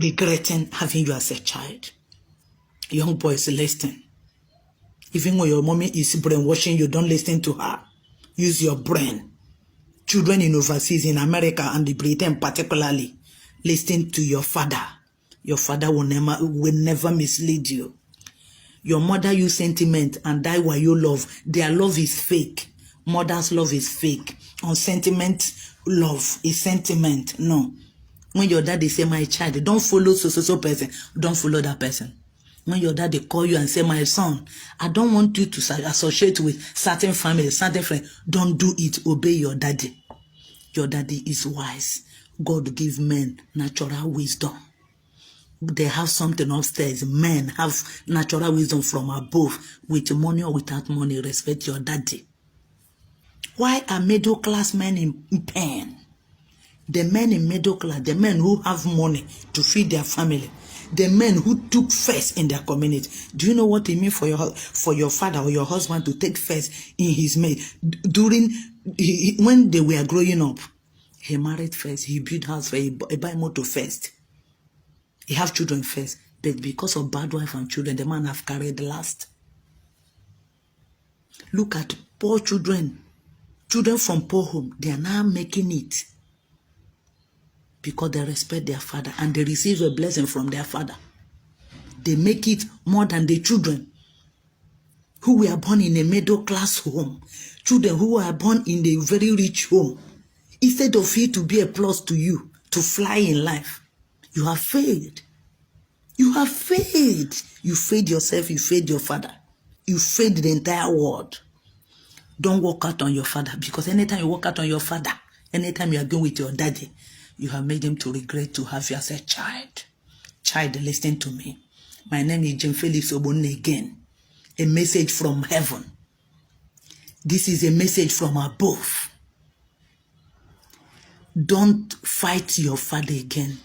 regretting having you as a child. Young boys, listen. Even when your mommy is brainwashing you, don't listen to her. Use your brain. Children in overseas, in America and the Britain particularly, listen to your father. Your father will never mislead you. Your mother use sentiment and die while you love. Their love is fake. Mother's love is fake. On sentiment, love is sentiment. No. When your daddy say, my child, don't follow so person. Don't follow that person. When your daddy call you and say, my son, I don't want you to associate with certain families, certain friends. Don't do it. Obey your daddy. Your daddy is wise. God give men natural wisdom. They have something upstairs. Men have natural wisdom from above. With money or without money, respect your daddy. Why are middle class men in pain? The men in middle class, the men who have money to feed their family, the men who took first in their community. Do you know what it means for your father or your husband to take first in his mate? When they were growing up, he married first, he built house first, he buy motor first. He have children first, but because of bad wife and children, the man have carried the last. Look at poor children. Children from poor home, they are now making it because they respect their father and they receive a blessing from their father. They make it more than the children who were born in a middle class home, children who were born in a very rich home. Instead of it to be a plus to you, to fly in life, you have failed. You have failed. You failed yourself, you failed your father. You failed the entire world. Don't walk out on your father, because anytime you walk out on your father, anytime you are going with your daddy, you have made him to regret to have you as a child. Child, listen to me. My name is Jim Felix Obonne again. A message from heaven. This is a message from above. Don't fight your father again.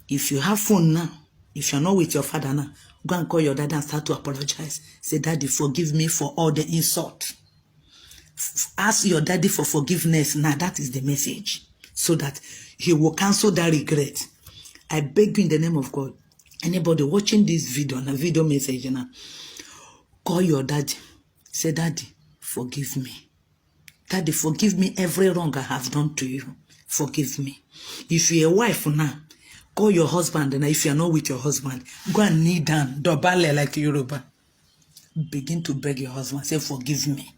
If you have phone now, if you're not with your father now, go and call your dad and start to apologize. Say, Daddy, forgive me for all the insult. Ask your daddy for forgiveness. Now that is the message, so that he will cancel that regret. I beg you in the name of God. Anybody watching this video, and a video message now, call your daddy. Say, Daddy, forgive me. Daddy, forgive me every wrong I have done to you. Forgive me. If you're a wife now, call your husband, and if you're not with your husband, go and kneel down, dobale like Yoruba. Begin to beg your husband. Say, forgive me.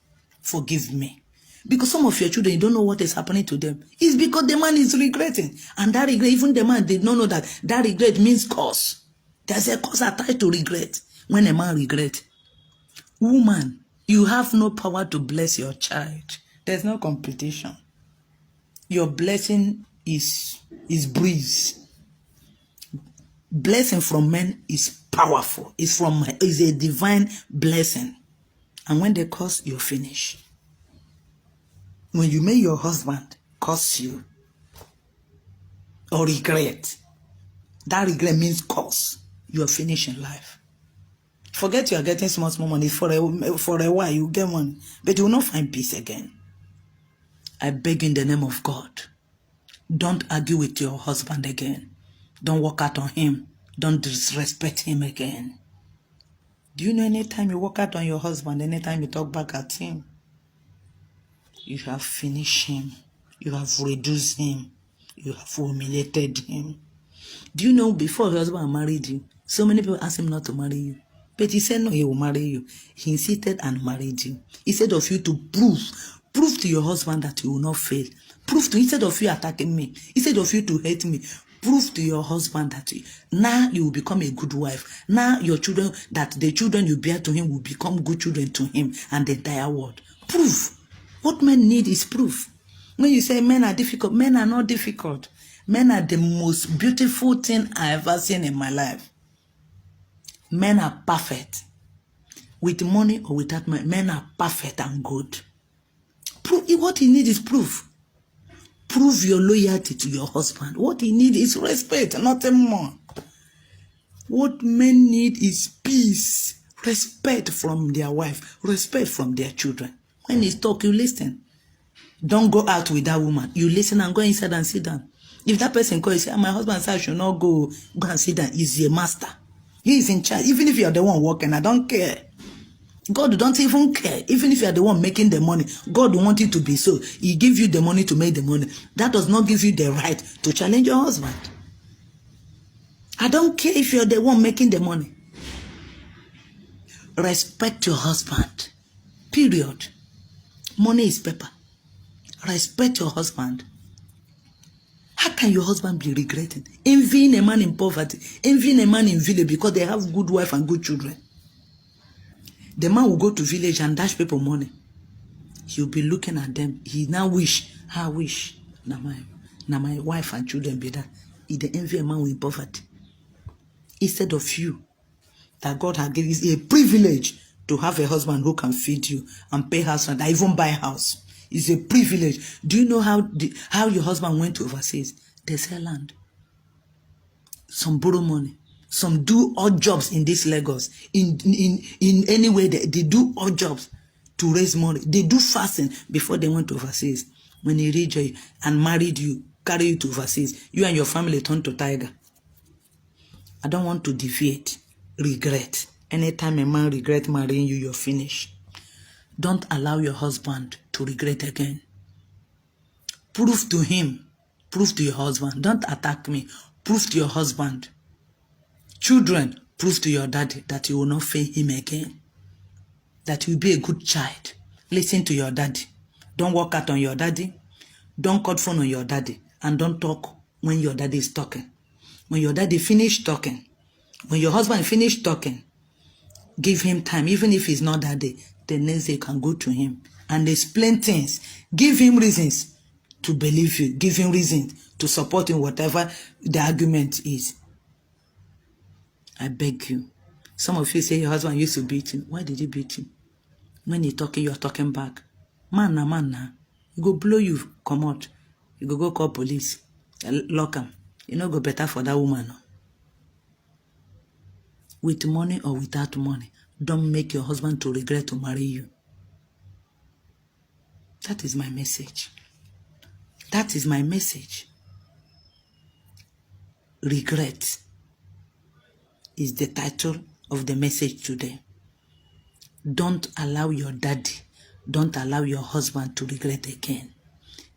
Forgive me. Because some of your children, you don't know what is happening to them. It's because the man is regretting. And that regret, even the man did not know that regret means cause. There's a cause attached to regret. When a man regrets. Woman, you have no power to bless your child. There's no competition. Your blessing is breeze. Blessing from men is powerful. It's a divine blessing. And when they curse, you finish. When you make your husband curse you or regret, that regret means curse. You are finished in life. Forget you are getting small money. For a while, you get money. But you will not find peace again. I beg in the name of God. Don't argue with your husband again. Don't walk out on him. Don't disrespect him again. Do you know anytime you walk out on your husband, anytime you talk back at him, you have finished him. You have reduced him. You have humiliated him. Do you know before your husband married you, so many people asked him not to marry you. But he said no, he will marry you. He insisted and married you. Instead of you to prove to your husband that you will not fail. Instead of you attacking me, instead of you to hate me, prove to your husband that now you will become a good wife. Now your children, that the children you bear to him will become good children to him and the entire world. Proof. What men need is proof. When you say men are difficult, men are not difficult. Men are the most beautiful thing I ever seen in my life. Men are perfect. With money or without money, men are perfect and good. What he needs is proof. Prove your loyalty to your husband. What he needs is respect, nothing more. What men need is peace, respect from their wife, respect from their children. When he talk, you listen. Don't go out with that woman. You listen and go inside and sit down. If that person calls, say, my husband said I should not go and sit down, he's a master. He is in charge. Even if you're the one working, I don't care. God don't even care. Even if you're the one making the money, God wants it to be so. He gives you the money to make the money. That does not give you the right to challenge your husband. I don't care if you're the one making the money. Respect your husband. Period. Money is paper. Respect your husband. How can your husband be regretting? Envying a man in poverty, envying a man in village because they have good wife and good children. The man will go to village and dash people money. He'll be looking at them. He now wish, I wish, now my wife and children be that. He the envy a man with poverty. Instead of you, that God has given you a privilege to have a husband who can feed you and pay house rent, and even buy a house. It's a privilege. Do you know how your husband went to overseas? They sell land. Some borrow money. Some do odd jobs in this Lagos. In any way, they do odd jobs to raise money. They do fasting before they went to overseas. When he reached you and married you, carry you to overseas, you and your family turn to tiger. I don't want to deviate. Regret. Anytime a man regret marrying you, you're finished. Don't allow your husband to regret again. Prove to him. Prove to your husband. Don't attack me. Prove to your husband. Children, prove to your daddy that you will not fail him again. That you will be a good child. Listen to your daddy. Don't walk out on your daddy. Don't cut phone on your daddy. And don't talk when your daddy is talking. When your daddy finish talking, when your husband finish talking, give him time. Even if he's not that day, the next day you can go to him and explain things. Give him reasons to believe you. Give him reasons to support him, whatever the argument is. I beg you. Some of you say your husband used to beat him. Why did he beat him? When he's talking, you're talking back. Man na. He go blow you, come out. You go call police. Lock him. You know go better for that woman. With money or without money, don't make your husband to regret to marry you. That is my message. That is my message. Regret is the title of the message today. Don't allow your daddy, don't allow your husband to regret again.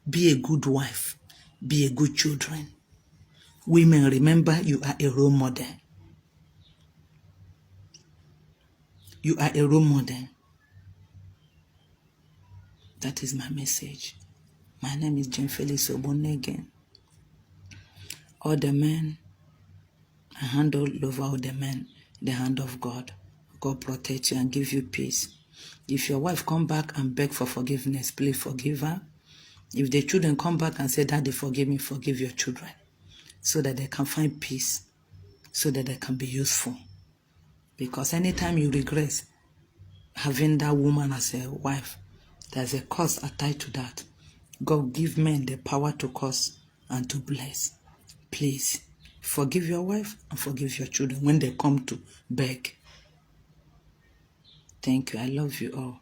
Be a good wife. Be a good children. Women, remember you are a role model. You are a role model. That is my message. My name is Jane Felix Obonne again. All the men, I hand all over all the men, the hand of God. God protect you and give you peace. If your wife come back and beg for forgiveness, please forgive her. If the children come back and say, Daddy, forgive me, forgive your children. So that they can find peace. So that they can be useful. Because anytime you regret having that woman as a wife, there's a cost attached to that. God give men the power to curse and to bless. Please, forgive your wife and forgive your children when they come to beg. Thank you. I love you all.